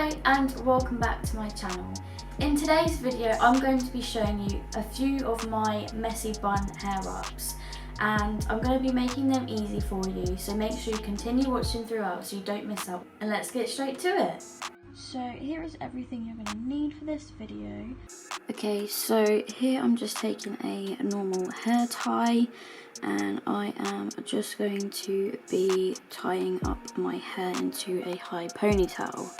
Hello and welcome back to my channel. In today's video I'm going to be showing you a few of my messy bun hair ups, and I'm going to be making them easy for you, so make sure you continue watching throughout so you don't miss out, and let's get straight to it. So here is everything you're going to need for this video. Okay, so here I'm just taking a normal hair tie and I am just going to be tying up my hair into a high ponytail.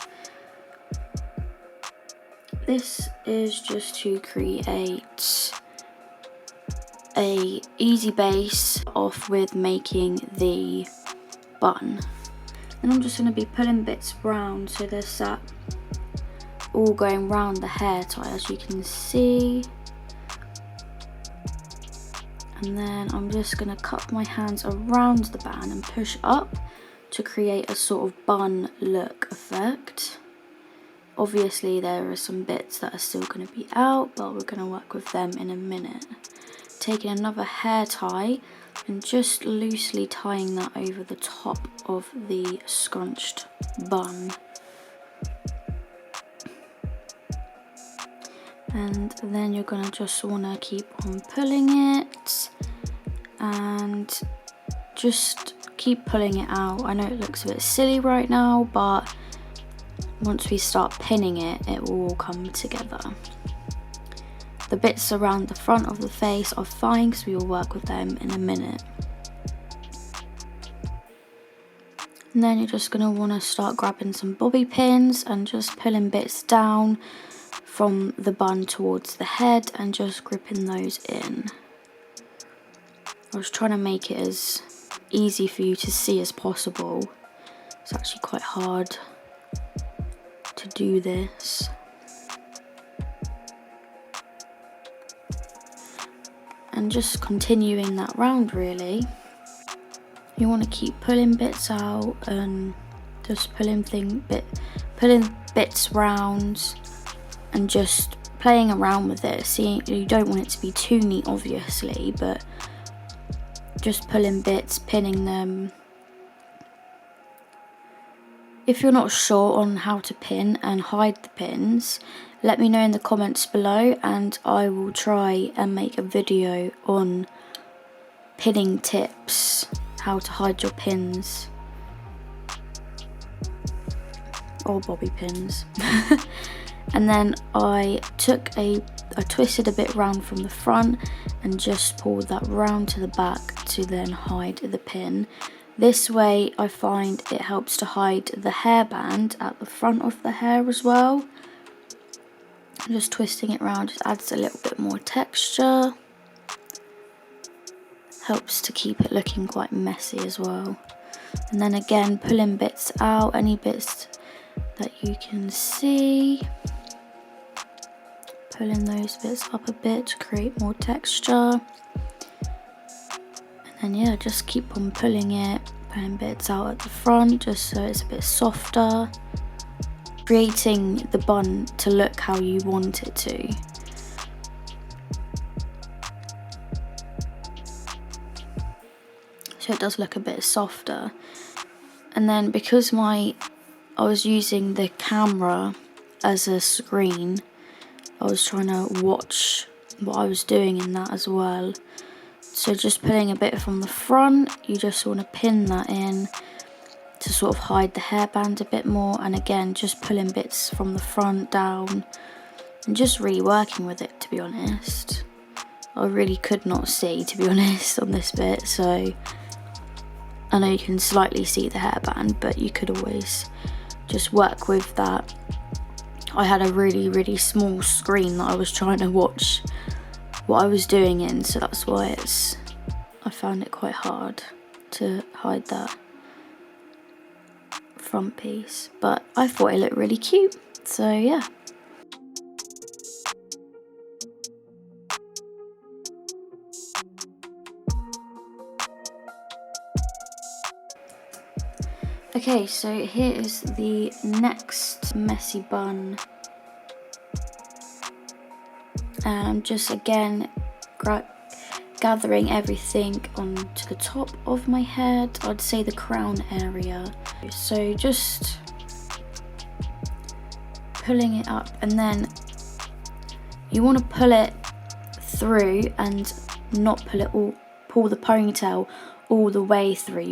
This is just to create a easy base off with making the bun. And I'm just going to be pulling bits round so there's that all going round the hair tie, as you can see. And then I'm just going to cup my hands around the band and push up to create a sort of bun look effect. Obviously there are some bits that are still going to be out, but we're going to work with them in a minute. Taking another hair tie and just loosely tying that over the top of the scrunched bun. And then you're going to just want to keep on pulling it and just keep pulling it out. I know it looks a bit silly right now, but once we start pinning it, it will all come together. The bits around the front of the face are fine because we will work with them in a minute. And then you're just going to want to start grabbing some bobby pins and just pulling bits down from the bun towards the head and just gripping those in. I was trying to make it as easy for you to see as possible. It's actually quite hard to do this. And just continuing that round really. You want to keep pulling bits out and just pulling bits round and just playing around with it. See, you don't want it to be too neat obviously, but just pulling bits, pinning them. If you're not sure on how to pin and hide the pins, let me know in the comments below and I will try and make a video on pinning tips, how to hide your pins or bobby pins. And then I twisted a bit round from the front and just pulled that round to the back to then hide the pin. This way I find it helps to hide the hairband at the front of the hair as well. Just twisting it around just adds a little bit more texture. Helps to keep it looking quite messy as well. And then again pulling bits out, any bits that you can see. Pulling those bits up a bit to create more texture. And yeah, just keep on pulling it, pulling bits out at the front just so it's a bit softer. Creating the bun to look how you want it to. So it does look a bit softer. And then because I was using the camera as a screen, I was trying to watch what I was doing in that as well. So just pulling a bit from the front, you just want to pin that in to sort of hide the hairband a bit more, and again just pulling bits from the front down and just really working with it, to be honest. I really could not see, to be honest, on this bit, so I know you can slightly see the hairband, but you could always just work with that. I had a really small screen that I was trying to watch what I was doing in, so that's why I found it quite hard to hide that front piece, but I thought it looked really cute, so yeah. Okay, so here is the next messy bun. And I'm just again gathering everything onto the top of my head. I'd say the crown area. So just pulling it up, and then you want to pull it through and not pull the ponytail all the way through.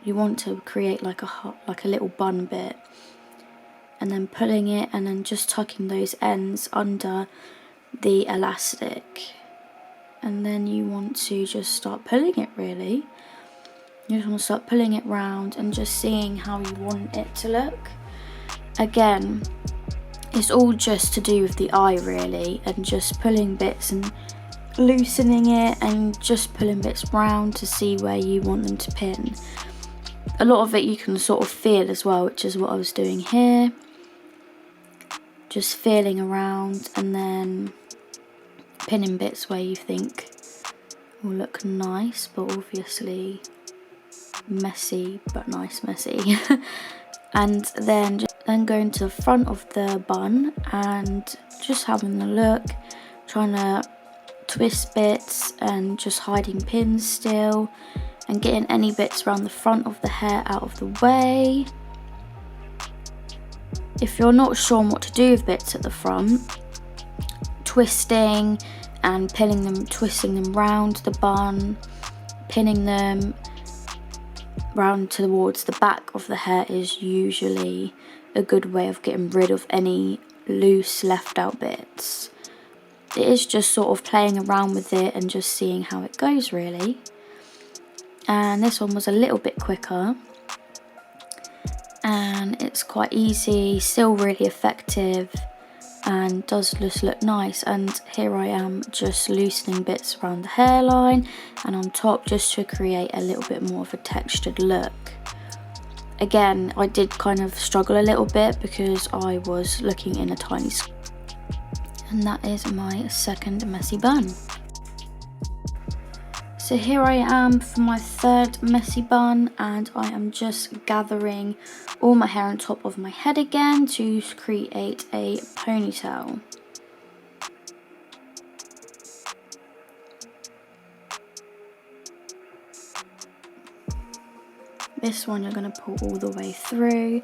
You want to create like a little bun bit, and then pulling it and then just tucking those ends under the elastic, and then you want to just start pulling it. Really, you just want to start pulling it round and just seeing how you want it to look. Again, it's all just to do with the eye really, and just pulling bits and loosening it and just pulling bits round to see where you want them to pin. A lot of it you can sort of feel as well, which is what I was doing here. Just feeling around and then pinning bits where you think will look nice, but obviously messy, but nice messy. And then going to the front of the bun and just having a look, trying to twist bits and just hiding pins still, and getting any bits around the front of the hair out of the way. If you're not sure what to do with bits at the front, twisting and pinning them, twisting them round the bun, pinning them round towards the back of the hair is usually a good way of getting rid of any loose left out bits. It is just sort of playing around with it and just seeing how it goes really. And this one was a little bit quicker, and it's quite easy, still really effective, and does just look nice. And here I am just loosening bits around the hairline and on top, just to create a little bit more of a textured look. Again, I did kind of struggle a little bit because I was looking in a tiny screen. And that is my second messy bun. So here I am for my third messy bun, and I am just gathering all my hair on top of my head again to create a ponytail. This one you're going to pull all the way through,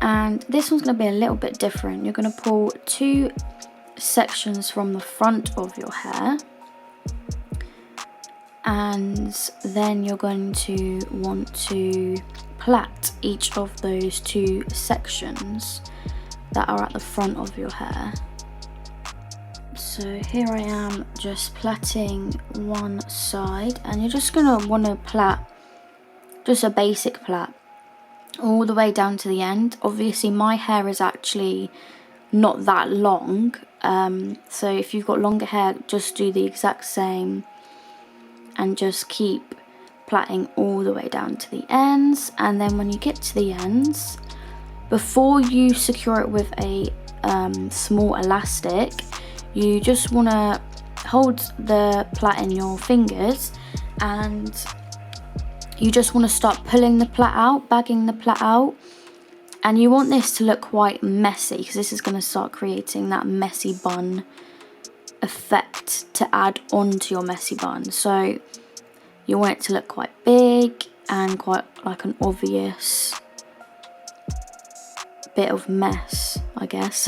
and this one's going to be a little bit different. You're going to pull two sections from the front of your hair, and then you're going to want to plait each of those two sections that are at the front of your hair. So here I am just plaiting one side, and you're just going to want to plait just a basic plait all the way down to the end. Obviously my hair is actually not that long, so if you've got longer hair, just do the exact same and just keep plaiting all the way down to the ends. And then when you get to the ends, before you secure it with a small elastic, you just want to hold the plait in your fingers, and you just want to start pulling the plait out, bagging the plait out. And you want this to look quite messy, because this is going to start creating that messy bun effect to add on to your messy bun. So you want it to look quite big and quite like an obvious bit of mess, I guess.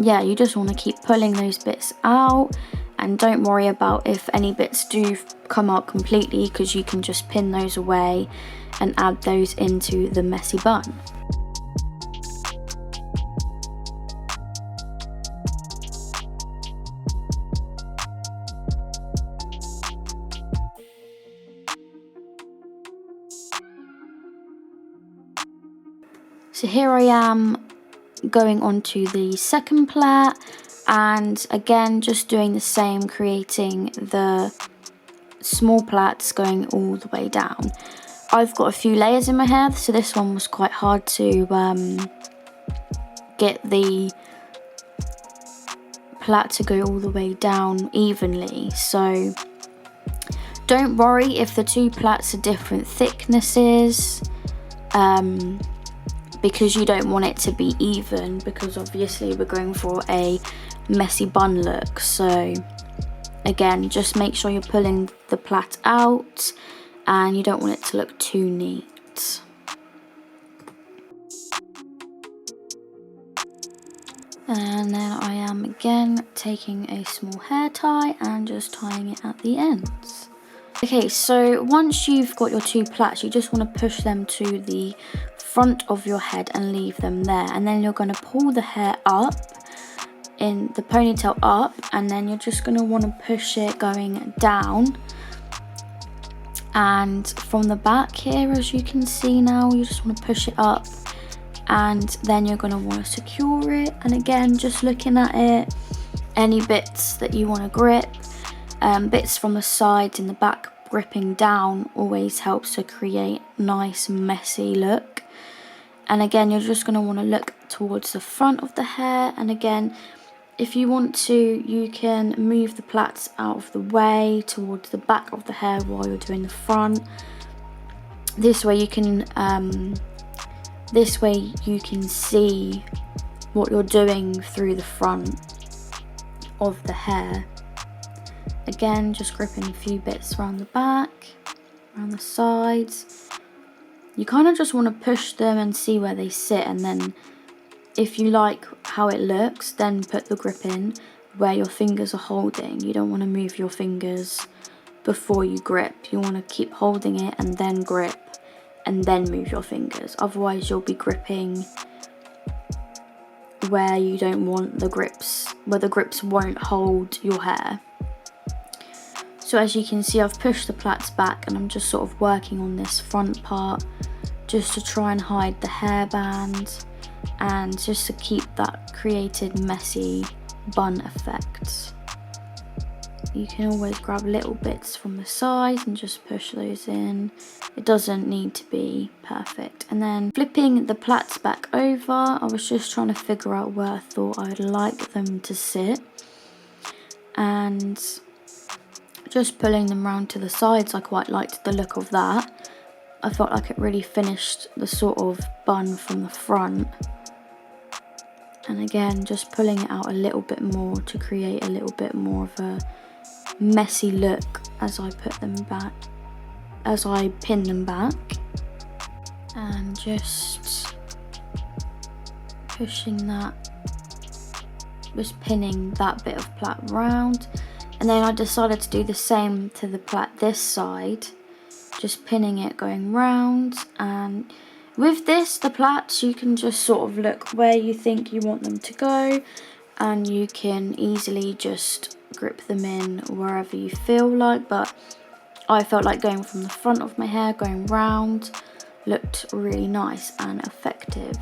Yeah, you just want to keep pulling those bits out, and don't worry about if any bits do come out completely, because you can just pin those away and add those into the messy bun. So here I am going on to the second plait, and again just doing the same, creating the small plaits going all the way down. I've got a few layers in my hair, so this one was quite hard to get the plait to go all the way down evenly. So don't worry if the two plaits are different thicknesses, because you don't want it to be even, because obviously we're going for a messy bun look. So again, just make sure you're pulling the plait out, and you don't want it to look too neat. And then I am again taking a small hair tie and just tying it at the ends. Okay, so once you've got your 2 plaits, you just want to push them to the front of your head and leave them there. And then you're going to pull the hair up, in the ponytail up, and then you're just going to want to push it going down. And from the back here, as you can see now, you just want to push it up. And then you're going to want to secure it, and again just looking at it, any bits that you want to grip, bits from the sides in the back gripping down always helps to create nice messy look. And again, you're just going to want to look towards the front of the hair, and again, if you want to, you can move the plaits out of the way towards the back of the hair while you're doing the front. This way you can see what you're doing through the front of the hair. Again, just gripping a few bits around the back, around the sides. You kind of just want to push them and see where they sit, and then if you like how it looks, then put the grip in where your fingers are holding. You don't want to move your fingers before you grip. You want to keep holding it and then grip, and then move your fingers. Otherwise you'll be gripping where you don't want the grips, where the grips won't hold your hair. So as you can see, I've pushed the plaits back and I'm just sort of working on this front part just to try and hide the hairband and just to keep that created messy bun effect. You can always grab little bits from the sides and just push those in. It doesn't need to be perfect. And then flipping the plaits back over, I was just trying to figure out where I thought I'd like them to sit. And just pulling them round to the sides, I quite liked the look of that. I felt like it really finished the sort of bun from the front. And again, just pulling it out a little bit more to create a little bit more of a messy look as I put them back, as I pin them back, and just pushing that, just pinning that bit of plait round. And then I decided to do the same to the plait this side, just pinning it going round. And with this, the plaits, you can just sort of look where you think you want them to go, and you can easily just grip them in wherever you feel like. But I felt like going from the front of my hair, going round, looked really nice and effective.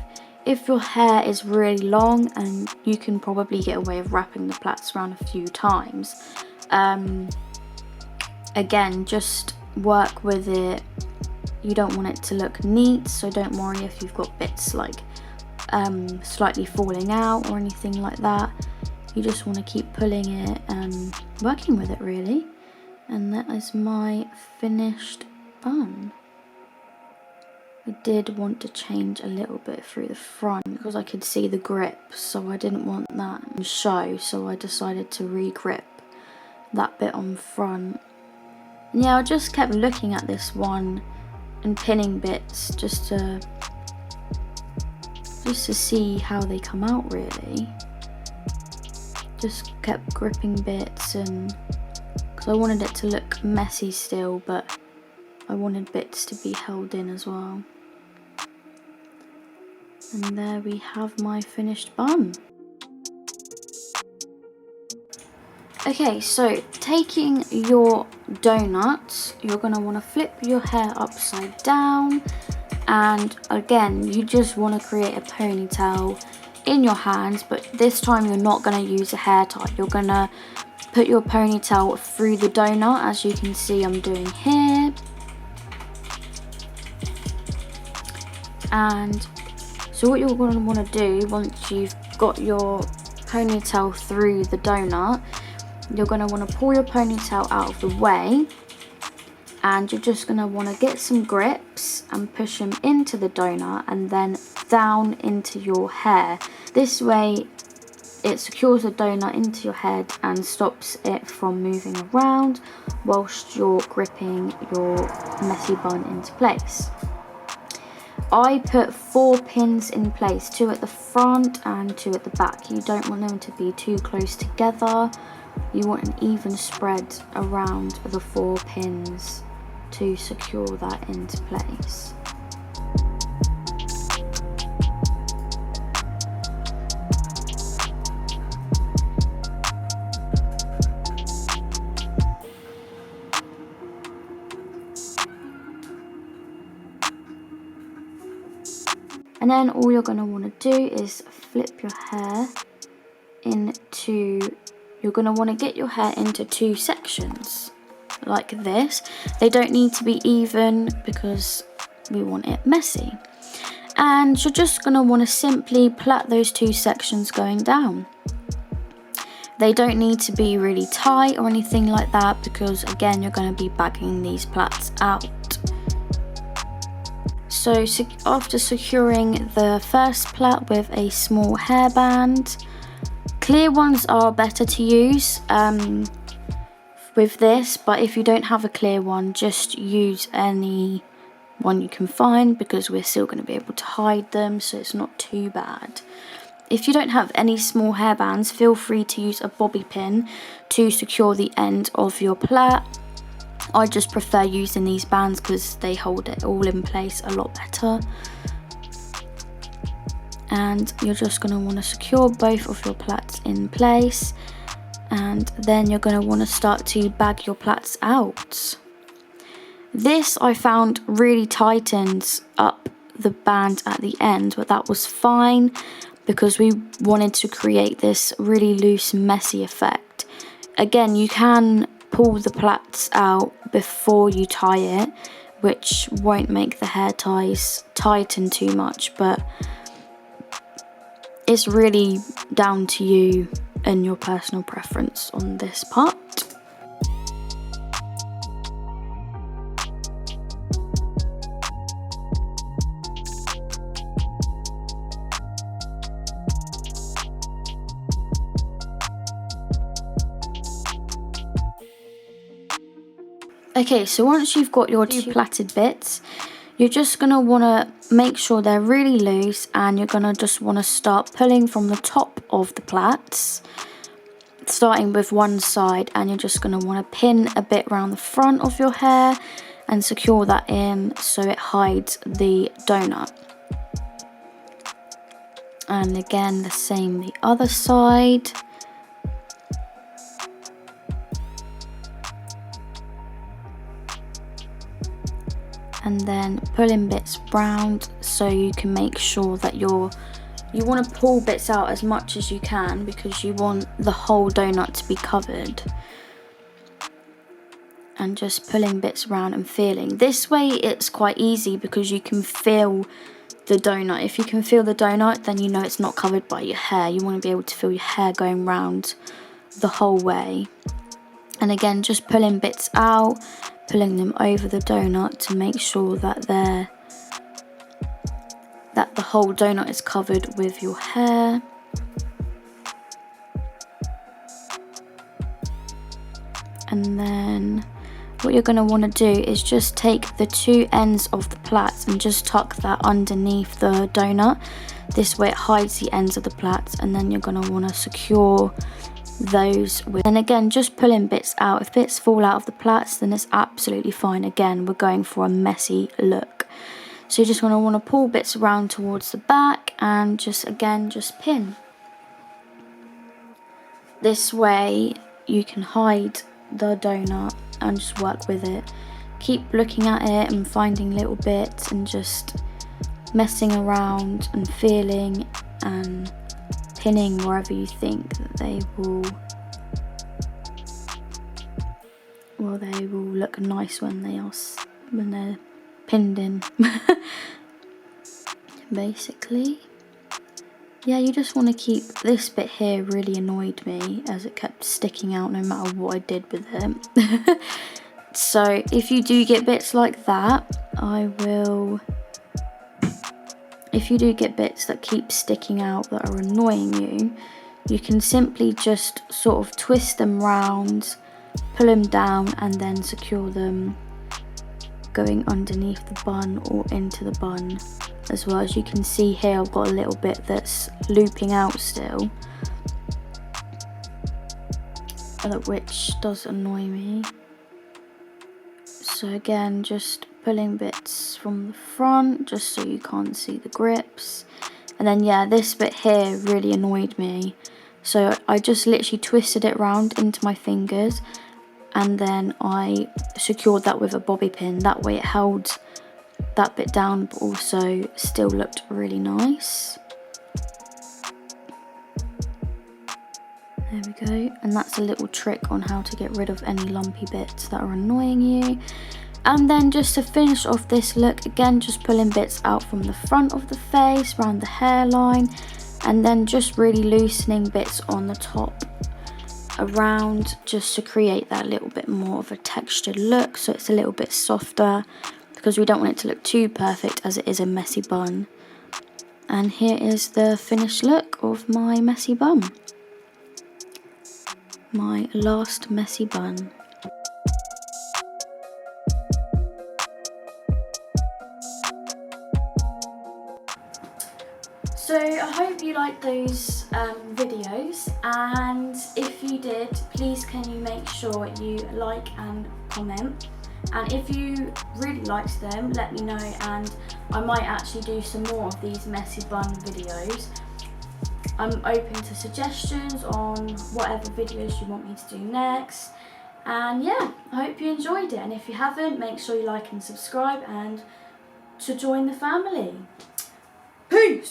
If your hair is really long, and you can probably get away with wrapping the plaits around a few times, again, just work with it. You don't want it to look neat, so don't worry if you've got bits like slightly falling out or anything like that. You just want to keep pulling it and working with it, really. And that is my finished bun. I did want to change a little bit through the front because I could see the grip, so I didn't want that to show, so I decided to re-grip that bit on front. And yeah, I just kept looking at this one and pinning bits just to see how they come out, really. Just kept gripping bits, and because I wanted it to look messy still, but I wanted bits to be held in as well. And there we have my finished bun. Okay, so taking your donuts, you're going to want to flip your hair upside down, and again, you just want to create a ponytail in your hands, but this time you're not going to use a hair tie. You're going to put your ponytail through the donut, as you can see I'm doing here. And so what you're going to want to do once you've got your ponytail through the donut, you're going to want to pull your ponytail out of the way, and you're just going to want to get some grips and push them into the donut and then down into your hair. This way it secures the donut into your head and stops it from moving around whilst you're gripping your messy bun into place. I put 4 pins in place, 2 at the front and 2 at the back. You don't want them to be too close together. You want an even spread around the 4 pins to secure that into place. And then all you're going to want to do is flip your hair into, you're going to want to get your hair into 2 sections like this. They don't need to be even because we want it messy. And you're just going to want to simply plait those 2 sections going down. They don't need to be really tight or anything like that because again you're going to be bagging these plaits out. So after securing the first plait with a small hairband, clear ones are better to use with this, but if you don't have a clear one, just use any one you can find because we're still going to be able to hide them, so it's not too bad. If you don't have any small hairbands, feel free to use a bobby pin to secure the end of your plait. I just prefer using these bands because they hold it all in place a lot better. And you're just going to want to secure both of your plaits in place, and then you're going to want to start to bag your plaits out. This I found really tightens up the band at the end, but that was fine because we wanted to create this really loose, messy effect. Again, you can pull the plaits out before you tie it, which won't make the hair ties tighten too much, but it's really down to you and your personal preference on this part. Okay, so once you've got your 2 plaited bits, you're just going to want to make sure they're really loose, and you're going to just want to start pulling from the top of the plaits, starting with one side, and you're just going to want to pin a bit around the front of your hair and secure that in so it hides the donut. And again, the same the other side. And then pull in bits round so you can make sure that you want to pull bits out as much as you can because you want the whole donut to be covered. And just pulling bits around and feeling. This way it's quite easy because you can feel the donut. If you can feel the donut, then you know it's not covered by your hair. You want to be able to feel your hair going round the whole way. And again, just pulling bits out, pulling them over the donut to make sure that the whole donut is covered with your hair. And then what you're going to want to do is just take the 2 ends of the plaits and just tuck that underneath the donut. This way it hides the ends of the plaits, and then you're going to want to secure those with, and again just pulling bits out. If bits fall out of the plaits, then it's absolutely fine. Again, we're going for a messy look, so you just want to pull bits around towards the back and just pin. This way you can hide the donut and just work with it. Keep looking at it and finding little bits and just messing around and feeling and pinning wherever you think that they will look nice when they're pinned in. Basically, yeah, you just want to keep this bit here. Really annoyed me as it kept sticking out no matter what I did with it. So if you do get bits like that, if you do get bits that keep sticking out that are annoying you, you can simply just sort of twist them round, pull them down, and then secure them going underneath the bun or into the bun as well. As you can see here, I've got a little bit that's looping out still, which does annoy me. So again, just pulling bits from the front just so you can't see the grips. And then yeah, this bit here really annoyed me. So I just literally twisted it round into my fingers and then I secured that with a bobby pin. That way it held that bit down but also still looked really nice. There we go. And that's a little trick on how to get rid of any lumpy bits that are annoying you. And then just to finish off this look, again just pulling bits out from the front of the face, around the hairline, and then just really loosening bits on the top around just to create that little bit more of a textured look, so it's a little bit softer because we don't want it to look too perfect as it is a messy bun. And here is the finished look of my messy bun. My last messy bun. So I hope you liked those videos, and if you did, please can you make sure you like and comment, and if you really liked them, let me know, and I might actually do some more of these messy bun videos. I'm open to suggestions on whatever videos you want me to do next, and yeah, I hope you enjoyed it, and if you haven't, make sure you like and subscribe and to join the family. Peace!